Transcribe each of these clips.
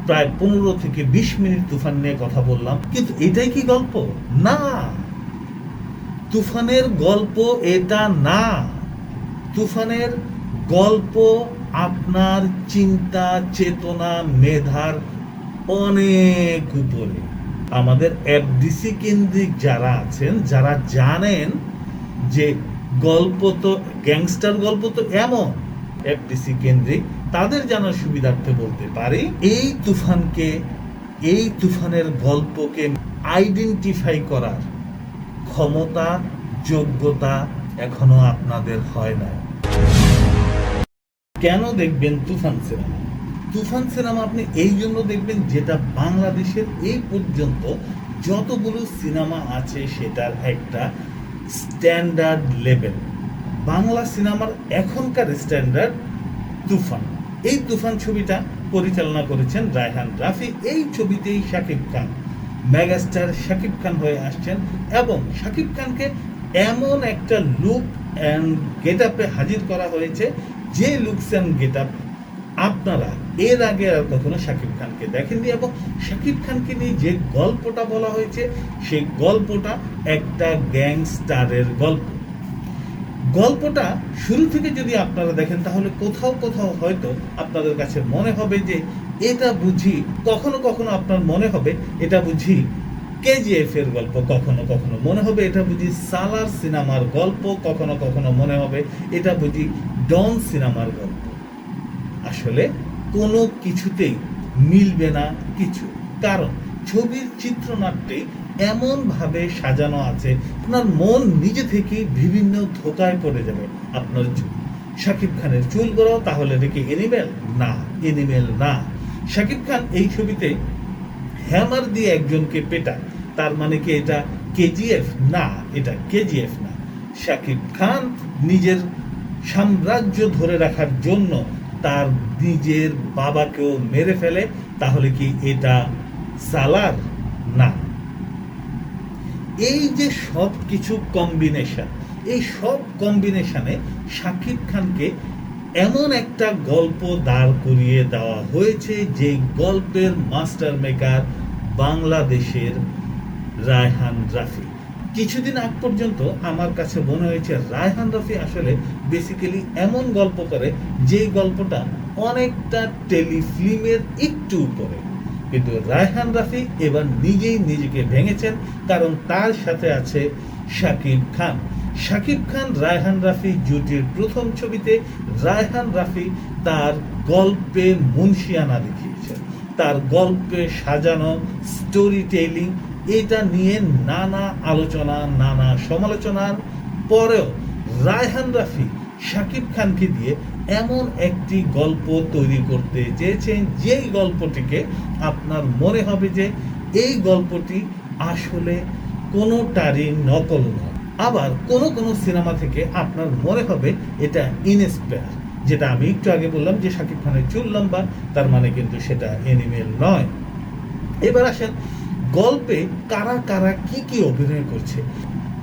প্রায় 15 থেকে 20 মিনিট তুফান নিয়ে কথা বললাম, কিন্তু এটাই কি গল্প? না, তুফানের গল্প এটা না। তুফানের গল্প আপনার চিন্তা, চেতনা, মেধার অনেক উপরে। আমাদের এফডিসি কেন্দ্রিক যারা আছেন, যারা জানেন যে গল্প তো গ্যাংস্টার গল্প তো এমন, এফডিসি কেন্দ্রিক তাদের জানার সুবিধার্থে বলতে পারি, এই তুফানের গল্পকে আইডেন্টিফাই করার ক্ষমতা, যোগ্যতা এখনো আপনাদের হয় না। কেন দেখবেন তুফান সিনেমা? তুফান সিনেমা আপনি এই জন্য দেখবেন, যেটা বাংলাদেশের এই পর্যন্ত যতগুলো সিনেমা আছে সেটার একটা স্ট্যান্ডার্ড লেভেল। বাংলা সিনেমার এখনকার স্ট্যান্ডার্ড তুফান। এই তুফান ছবিটা পরিচালনা করেছেন রায়হান রাফি। এই ছবিতেই শাকিব খান, মেগাস্টার শাকিব খান হয়ে আসছেন, এবং শাকিব খানকে এমন একটা লুক অ্যান্ড গেট আপে হাজির করা হয়েছে, যে লুকস অ্যান্ড গেট আপ আপনারা এর আগে আর কখনো শাকিব খানকে দেখেননি। এবং শাকিব খানকে নিয়ে যে গল্পটা বলা হয়েছে, সেই গল্পটা একটা গ্যাংস্টারের গল্প। গল্পটা শুরু থেকে যদি আপনারা দেখেন, তাহলে কোথাও কোথাও হয়তো আপনাদের কাছে মনে হবে যে এটা বুঝি, কখনো কখনো আপনার মনে হবে এটা বুঝি কেজিএফ এর গল্প, কখনো কখনো মনে হবে এটা বুঝি সালার সিনেমার গল্প, কখনো কখনো মনে হবে এটা বুঝি ডন সিনেমার গল্প। আসলে কোনো কিছুতেই মিলবে না কিছু, কারণ ছবির চিত্রনাট্যে এমন ভাবে সাজানো আছে, আপনার মন নিজে থেকেই বিভিন্ন ধোঁকায় পড়ে যাবে। আপনার শাকিব খানের চুল গড়াও, তাহলে এটা কি এনিমেল? না, এনিমেল না। শাকিব খান এই ছবিতে হ্যামার দিয়ে একজনকে পেটায়, তার মানে কি এটা কেজিএফ? না, এটা কেজিএফ না। শাকিব খান নিজের সাম্রাজ্য ধরে রাখার জন্য তার নিজের বাবাকেও মেরে ফেলে, তাহলে কি এটা সালার? না। এই যে সব কিছু কম্বিনেশন, এই সব কম্বিনেশনে শাকিব খানকে এমন একটা গল্প দাঁড় করিয়ে দেওয়া হয়েছে, যে গল্পের মাস্টার মেকার বাংলাদেশের রায়হান রাফি। কিছুদিন আগ পর্যন্ত আমার কাছে মনে হয়েছে রায়হান রাফি আসলে বেসিক্যালি এমন গল্প করে, যে গল্পটা অনেকটা টেলিফিল্মের একটু উপরে। কিন্তু রায়হান রাফি এবার নিজেই নিজেকে ভেঙেছেন, কারণ তার সাথে আছে শাকিব খান। শাকিব খান রায়হান রাফি জুটির প্রথম ছবিতে রায়হান রাফি তার গল্পে মুন্সিয়ানা দেখিয়েছেন, তার গল্পে সাজানো স্টোরি টেলিং, এটা নিয়ে নানা আলোচনা, নানা সমালোচনার পরেও রায়হান রাফি শাকিব খানকে দিয়ে এমন একটি গল্প তৈরি করতে চেয়েছেন, যেই গল্পটিকে আপনার মনে হবে যে এই গল্পটি আসলে কোনোটারই নকল নয়। আবার কোনো সিনেমা থেকে আপনার মনে হবে এটা ইনস্পায়ার, যেটা আমি একটু আগে বললাম যে শাকিব খানের চুল লম্বা, তার মানে কিন্তু সেটা এনিমেল নয়। এবার আসেন গল্পে কারা কারা কি অভিনয় করছে।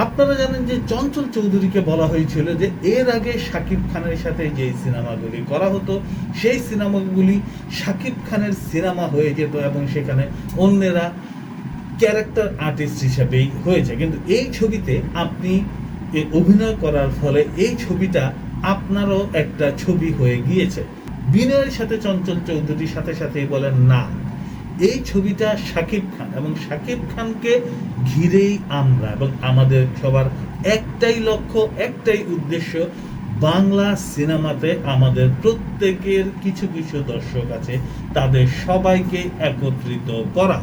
আপনারা জানেন যে চঞ্চল চৌধুরীকে বলা হয়েছিল যে এর আগে শাকিব খানের সাথে যে সিনেমাগুলি করা হতো, সেই সিনেমাগুলি শাকিব খানের সিনেমা হয়ে যেত, এবং সেখানে অন্যেরা ক্যারেক্টার আর্টিস্ট হিসেবেই হয়েছে। কিন্তু এই ছবিতে আপনি অভিনয় করার ফলে এই ছবিটা আপনারও একটা ছবি হয়ে গিয়েছে। বিনয়ের সাথে চঞ্চল চৌধুরীর সাথে সাথেই বলেন না, এই ছবিটা শাকিব খান, এবং শাকিব খানকে ঘিরেই আমরা, এবং আমাদের সবার একটাই লক্ষ্য, একটাই উদ্দেশ্য, বাংলা সিনেমাতে আমাদের প্রত্যেকের কিছু কিছু দর্শক আছে, তাদের সবাইকে একত্রিত করা।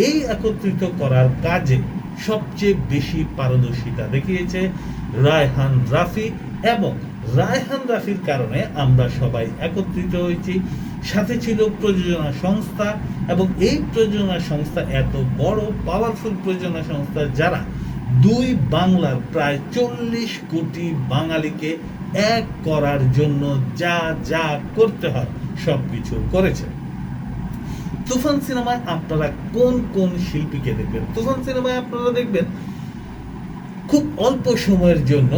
এই একত্রিত করার কাজে সবচেয়ে বেশি পারদর্শিতা দেখিয়েছে রায়হান রাফি, এবং রায়হান রাফির কারণে আমরা সবাই একত্রিত হয়েছি। সাথে ছিল প্রযোজনা সংস্থা, এবং এই প্রযোজনা সংস্থা এত বড় পাওয়ারফুল প্রযোজনা সংস্থা, যারা দুই বাংলার প্রায় 40 কোটি বাঙালিকে এক করার জন্য যা যা করতে হয় সবকিছু করেছে। তুফান সিনেমায় আপনারা কোন কোন শিল্পীকে দেখবেন? তুফান সিনেমায় আপনারা দেখবেন খুব অল্প সময়ের জন্য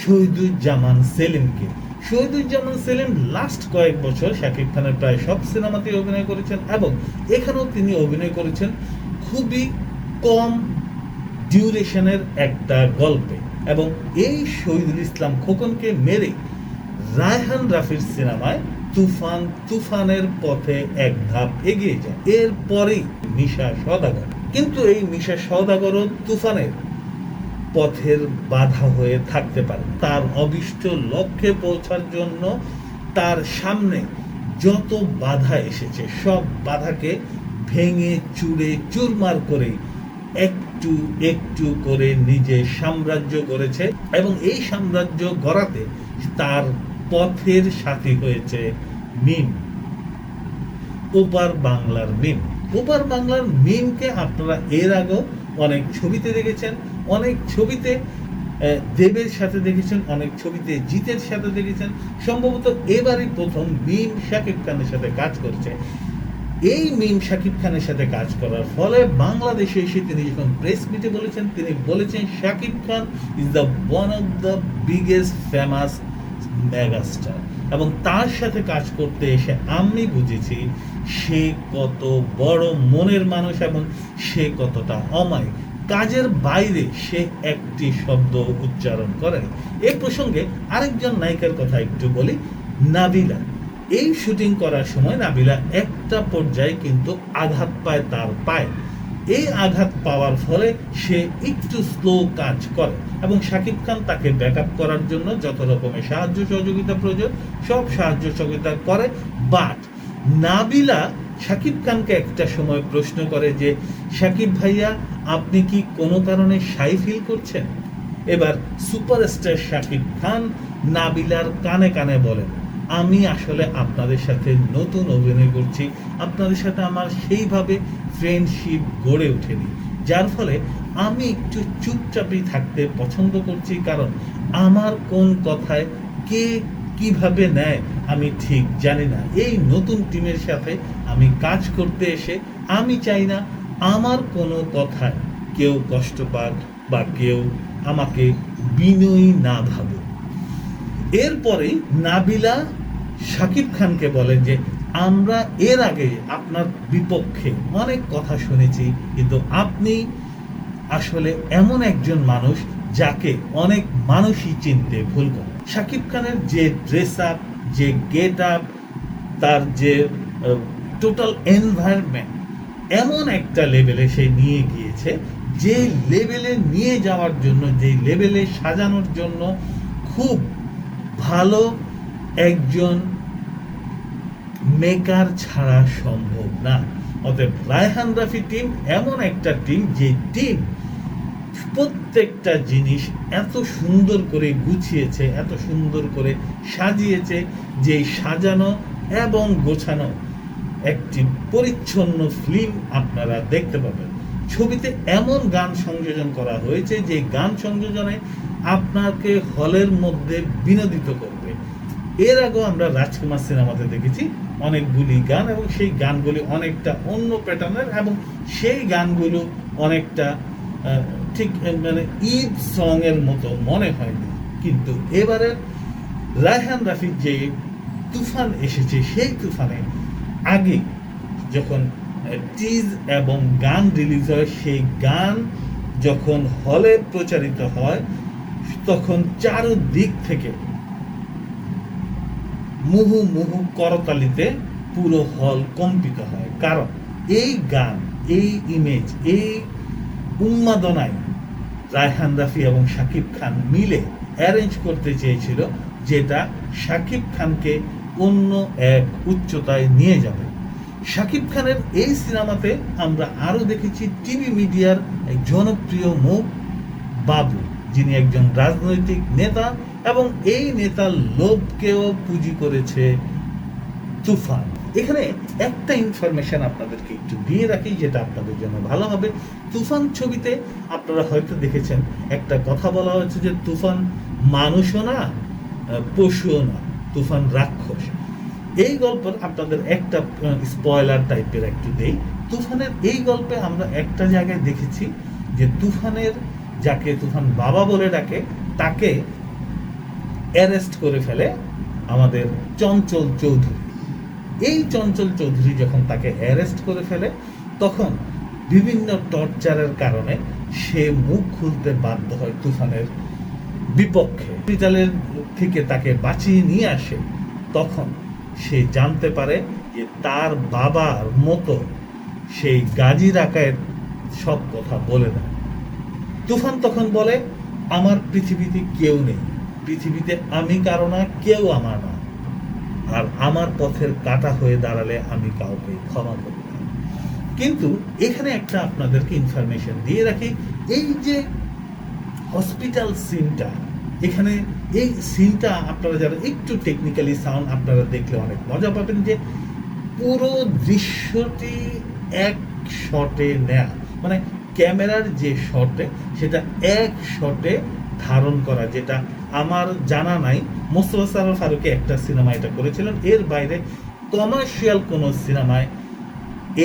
শহীদুজ্জামান সেলিমকে, শহীদুজ্জামান সেলিম লাস্ট কয়েক বছর শাকিব খানের প্রায় সব সিনেমাতে অভিনয় করেছেন এবং এখানেও তিনি অভিনয় করেছেন খুবই কম ডিউরেশনের একটা গল্পে, এবং এই শহীদুল ইসলাম খোকনকে মেরে রায়হান রাফির সিনেমায় তুফানের পথে এক ধাপ এগিয়ে যায়। এরপরেই মিশা সওদাগর, কিন্তু এই মিশা সওদাগরও তুফানের পথের বাধা হয়ে থাকতে পারে। তার অভিষ্ট লক্ষ্যে পৌঁছার জন্য তার সামনে যত বাধা এসেছে সব বাধাকে ভেঙে চুরে চুরমার করে একটু একটু করে নিজে সাম্রাজ্য গড়েছে, এবং এই সাম্রাজ্য গড়াতে তার পথের সাথী হয়েছে মিম, ওপার বাংলার মিম। ওপার বাংলার মিমকে আপনারা এর আগেও অনেক ছবিতে দেখেছেন, অনেক ছবিতে দেবের সাথে দেখেছেন, অনেক ছবিতে জিতের সাথে দেখেছেন। সম্ভবত এবারই প্রথম মিম শাকিব খানের সাথে কাজ করছে। এই মিম শাকিব খানের সাথে কাজ করার ফলে বাংলাদেশে এসে তিনি যখন প্রেস মিটে বলেছেন, তিনি বলেছেন Shakib Khan is the one of the biggest famous megastar, এবং তার সাথে কাজ করতে এসে আমি বুঝেছি সে কত বড় মনের মানুষ এবং সে কতটা অমায়িক। কাজের বাইরে সে একটি শব্দ উচ্চারণ করেন। এই প্রসঙ্গে আরেকজন নায়িকার কথা একটু বলি, নাবিলা। এই শুটিং করার সময় নাবিলা একটা পর্যায়ে কিন্তু আঘাত পায় তার পায়ে। এই আঘাত পাওয়ার ফলে সে একটু স্লো কাজ করে এবং শাকিব খান তাকে ব্যাকআপ করার জন্য যত রকমের সাহায্য সহযোগিতা প্রয়োজন সব সাহায্য সহযোগিতা করে। বাট নাবিলা শাকিব খানকে একটা সময় প্রশ্ন করে যে, শাকিব ভাইয়া আপনি কি কোনো কারণে শাই ফিল করছেন? এবার সুপারস্টার শাকিব খান নাবিলার কানে কানে বলেন, আমি আসলে আপনাদের সাথে নতুন অভিনয় করছি, আপনাদের সাথে আমার সেইভাবে ফ্রেন্ডশিপ গড়ে ওঠেনি, যার ফলে আমি একটু চুপচাপই থাকতে পছন্দ করছি, কারণ আমার কোন কথায় কে কিভাবে নেয় আমি ঠিক জানি না। এই নতুন টিমের সাথে আমি কাজ করতে এসে আমি চাই না আমার কোনো কথায় কেউ কষ্ট পাক বা কেউ আমাকে বিনয়ী না ভাবে। এরপরে নাবিলা শাকিব খানকে বলেন যে, আমরা এর আগে আপনার বিপক্ষে অনেক কথা শুনেছি, কিন্তু আপনি আসলে এমন একজন মানুষ যাকে অনেক মানুষই চিনতে ভুল করে। শাকিব খানের যে ড্রেস আপ, যে গেট আপ, তার যে টোটাল এনভায়রনমেন্ট এমন একটা লেভেলে সে নিয়ে গিয়েছে, যে লেভেলে নিয়ে যাওয়ার জন্য, যে লেভেলে সাজানোর জন্য খুব ভালো একজন মেকার ছাড়া সম্ভব না। অতএব রায়হান রাফি টিম এমন একটা টিম, যে টিম প্রত্যেকটা জিনিস এত সুন্দর করে গুছিয়েছে, এত সুন্দর করে সাজিয়েছে, যে সাজানো এবং গোছানো একটি পরিচ্ছন্ন ফিল্ম আপনারা দেখতে পাবেন। ছবিতে এমন গান সংযোজন করা হয়েছে যে গান সংযোজনে আপনাকে হলের মধ্যে বিনোদিত করবে। এর আগেও আমরা রাজকুমার সিনেমাতে দেখেছি অনেকগুলি গান, এবং সেই গানগুলি অনেকটা অন্য প্যাটার্নের, এবং সেই গানগুলো অনেকটা ঠিক মানে ঈদ সং এর মতো মনে হয়নি। কিন্তু এবারে রায়হান রাফির যে তুফান এসেছে, সেই তুফানে আগে যখন টিজ এবং গান রিলিজ হয়, সেই গান যখন হলে প্রচারিত হয় তখন চারদিক থেকে মুহু মুহু করতালিতে পুরো হল কম্পিত হয়। কারণ এই গান, এই ইমেজ, এই উন্মাদনায় রায়হান রাফি এবং শাকিব খান মিলে অ্যারেঞ্জ করতে চেয়েছিল, যেটা শাকিব খানকে অন্য এক উচ্চতায় নিয়ে যাবে। শাকিব খানের এই সিনেমাতে আমরা আরো দেখেছি টিভি মিডিয়ার এক জনপ্রিয় মুখ বাবু, যিনি একজন রাজনৈতিক নেতা, এবং এই নেতার লোভকেও পুঁজি করেছে তুফান। এখানে একটা ইনফরমেশন আপনাদেরকে একটু দিয়ে রাখি, যেটা আপনাদের জন্য ভালো হবে। তুফান ছবিতে আপনারা হয়তো দেখেছেন একটা কথা বলা হয়েছে যে তুফান মানুষও না, পশুও না, তুফান রাক্ষস। এই গল্পের আপনাদের একটা স্পয়লার টাইপের একটু দেই। তুফানের এই গল্পে আমরা একটা জায়গায় দেখেছি যে তুফানের, যাকে তুফান বাবা বলে ডাকে, তাকে অ্যারেস্ট করে ফেলে আমাদের চঞ্চল চৌধুরী। এই চঞ্চল চৌধুরী যখন তাকে অ্যারেস্ট করে ফেলে, তখন বিভিন্ন টর্চারের কারণে সে মুখ খুলতে বাধ্য হয় তুফানের বিপক্ষে। হসপিটালের থেকে তাকে বাঁচিয়ে নিয়ে আসে, তখন সে জানতে পারে যে তার বাবার মতো সেই গাজী রাকায়েত সব কথা বলে দেয়। তুফান তখন বলে, আমার পৃথিবীতে কেউ নেই, পৃথিবীতে আমি কারো না, কেউ আমার না, আর আমার পথের কাঁটা হয়ে দাঁড়ালে আমি কাউকে ক্ষমা করি না। কিন্তু এখানে একটা আপনাদেরকে ইনফরমেশন দিয়ে রাখি, এই যে হসপিটাল সিনটা, এখানে এই সিনটা আপনারা যারা একটু টেকনিক্যালি সাউন্ড আপনারা দেখলে অনেক মজা পাবেন, যে পুরো দৃশ্যটি এক শটে নেয়া, মানে ক্যামেরার যে শটে সেটা এক শটে ধারণ করা, যেটা আমার জানা নাই। মোস্তফা সরোয়ার ফারুকী একটা সিনেমা এটা করেছিলেন, এর বাইরে কমার্শিয়াল কোনো সিনেমায়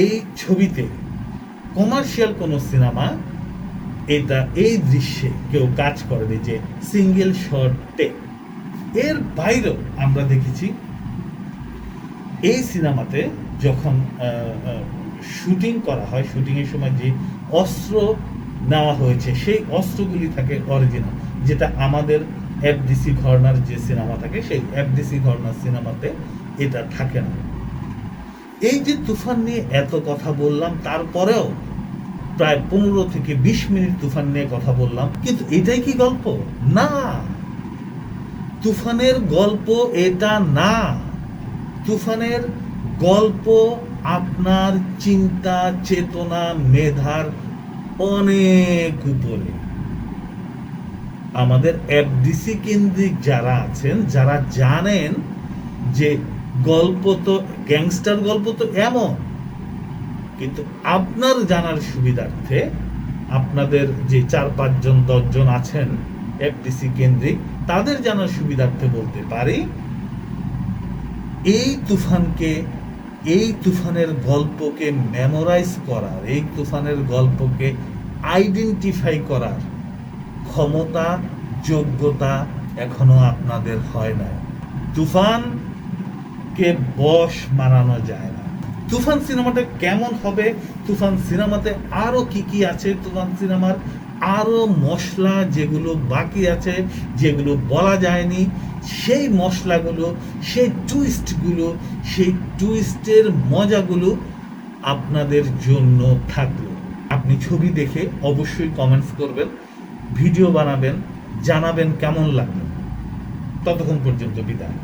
এই ছবিতে কমার্শিয়াল কোনো সিনেমা এটা এই দৃশ্যে কেউ কাজ করেনি, যে সিঙ্গেল শট টেক। এর বাইরেও আমরা দেখেছি এই সিনেমাতে যখন শুটিং করা হয়, শুটিংয়ের সময় যে অস্ত্র নেওয়া হয়েছে সেই অস্ত্রগুলি থাকে অরিজিনাল, যেটা আমাদের এফডিসি ঘরনার যে সিনেমা থাকে সেই এফডিসি ঘরনার সিনেমাতে এটা থাকে না। এই যে তুফান নিয়ে এত কথা বললাম, তারপরেও প্রায় 15 থেকে 20 মিনিট তুফান নিয়ে কথা বললাম, কিন্তু এটাই কি গল্প? না, তুফানের গল্প এটা না। তুফানের গল্প আপনার চিন্তা, চেতনা, মেধার অনেক উপরে। আমাদের এফডিসি কেন্দ্রিক যারা আছেন, যারা জানেন যে গল্প তো গ্যাংস্টার গল্প তো এমন, কিন্তু আপনার জানার সুবিধার্থে আপনাদের যে 4-5 জন 10 জন আছেন এফডিসি কেন্দ্রিক, তাদের জানার সুবিধার্থে বলতে পারি, এই তুফানকে, এই তুফানের গল্পকে মেমোরাইজ করার, এই তুফানের গল্পকে আইডেন্টিফাই করার ক্ষমতা, যোগ্যতা এখনো আপনাদের হয় না। তুফানকে বশ মানানো যায় না। তুফান সিনেমাটা কেমন হবে, তুফান সিনেমাতে আরো কি কি আছে, তুফান সিনেমার আরো মশলা যেগুলো বাকি আছে, যেগুলো বলা যায়নি, সেই মশলাগুলো, সেই টুইস্টগুলো, সেই টুইস্টের মজাগুলো আপনাদের জন্য থাকলো। আপনি ছবি দেখে অবশ্যই কমেন্টস করবেন, ভিডিও বানাবেন, জানাবেন কেমন লাগলো। ততক্ষণ পর্যন্ত বিদায়।